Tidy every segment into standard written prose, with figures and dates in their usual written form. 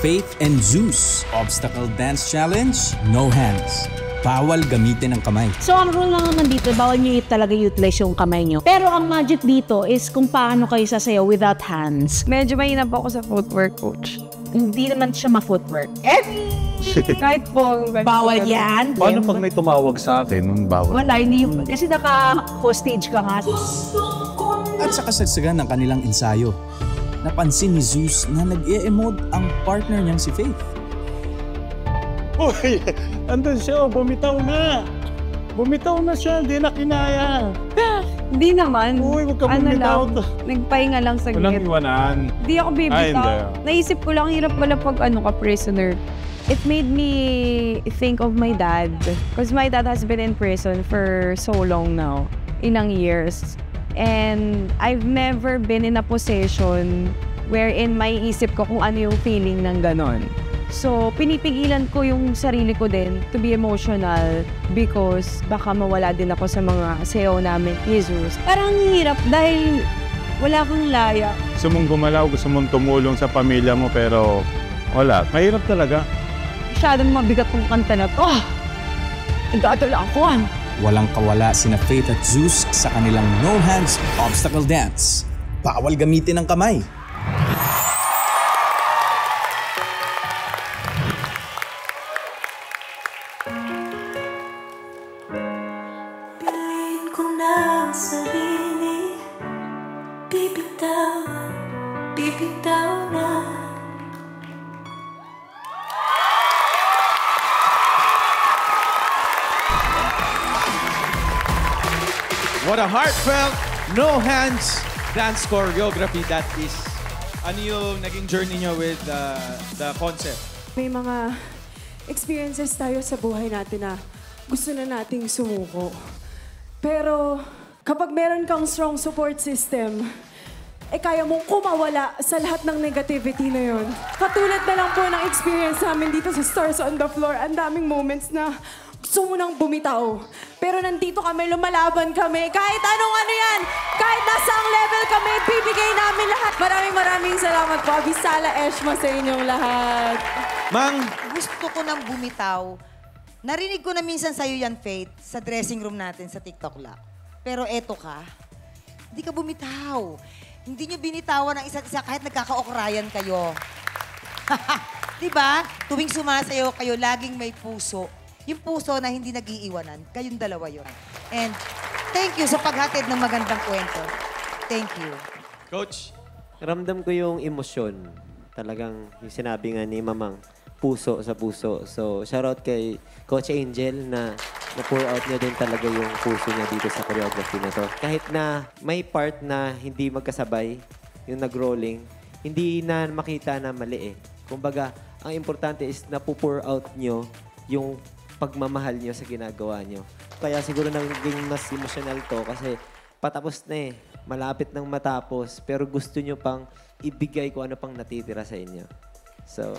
Faith and Zeus. Obstacle Dance Challenge, no hands. Bawal gamitin ang kamay. So ang rule lang naman dito, bawal nyo talaga utilize yung kamay nyo. Pero ang magic dito is kung paano kayo sasayaw without hands. Medyo mahirap ako sa footwork, coach. Hindi naman siya ma-footwork. Kahit po. Bawal yan. Paano pag may tumawag sa akin, bawal? Wala, hindi yung... Kasi naka-hostage ka nga. At sa kasagsagan ng kanilang ensayo, napansin ni Zeus na nag-e-emote ang partner niyang si Faith. Uy, andun siya, bumitaw na. Bumitaw na siya, hindi na kinaya. Hindi naman. Uy, huwag ka bumitaw. Nagpahinga lang sa Walang git. iwanan. Hindi ako bibitaw. Hindi. Naisip ko lang, hirap pala pag ka prisoner. It made me think of my dad. Because my dad has been in prison for so long now. Ilang years. And I've never been in a position wherein may isip ko kung ano yung feeling ng ganon. So, pinipigilan ko yung sarili ko din to be emotional because baka mawala din ako sa mga sayaw namin ni Zeus. Parang hirap dahil wala kang laya. Gusto mong gumalaw, gusto mong tumulong sa pamilya mo pero wala. Mahirap talaga. Masyadong mabigat tong kanta na to. Nagdadala ako. Walang kawala sina Faith at Zeus sa kanilang no hands obstacle dance. Bawal gamitin ang kamay. Piliin ko na ang sarili. Bibitaw, bibitaw na. What a heartfelt, no hands dance choreography that is. Ano yung naging journey nyo with the concept? May mga experiences tayo sa buhay natin na gusto na nating sumuko. Pero kapag meron kang strong support system, kaya mong kumawala sa lahat ng negativity na yon. Katulad na lang po ng experience namin dito sa Stars on the Floor. Ang daming moments na gusto mo nang bumitaw. Pero nandito kami, lumalaban kami. Kahit anong ano yan, kahit nasa ang level kami, bibigay namin lahat. Maraming salamat po. Abisala Eshma sa inyong lahat. Mang, Gusto ko nang bumitaw. Narinig ko na minsan sa'yo yan, Faith, sa dressing room natin sa TikTok lang. Pero eto ka, hindi ka bumitaw. Hindi nyo binitawan ng isa't isa kahit nagkakaokrayan kayo. Diba? Tuwing sumasayo kayo, laging may puso. Yung puso na hindi nag-iiwanan, kayong dalawa yun. And thank you sa paghatid ng magandang kwento. Thank you. Coach. Ramdam ko yung emosyon. Talagang yung sinabi nga ni Mamang, puso sa puso. So, shoutout kay Coach Angel na na-pour out niya din talaga yung puso niya dito sa choreography na to. Kahit na may part na hindi magkasabay, yung nag-rolling, hindi na makita na mali eh. Kumbaga, ang importante is na-pour out nyo yung pagmamahal nyo sa ginagawa nyo. Kaya siguro naging mas emotional to kasi patapos na eh. Malapit nang matapos pero gusto nyo pang ibigay kung ano pang natitira sa inyo. So,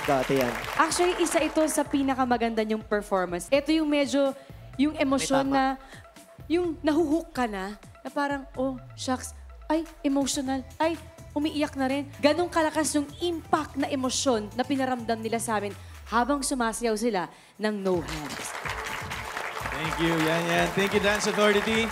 dati yan. Actually, isa ito sa pinakamaganda niyong performance. Ito yung medyo, yung emosyon na, yung nahuhook ka na parang, oh, shucks, ay, emotional, ay, umiiyak na rin. Ganong kalakas yung impact na emosyon na pinaramdam nila sa amin habang sumasayaw sila ng no hands. Thank you. Yan. Thank you, Dance Authority.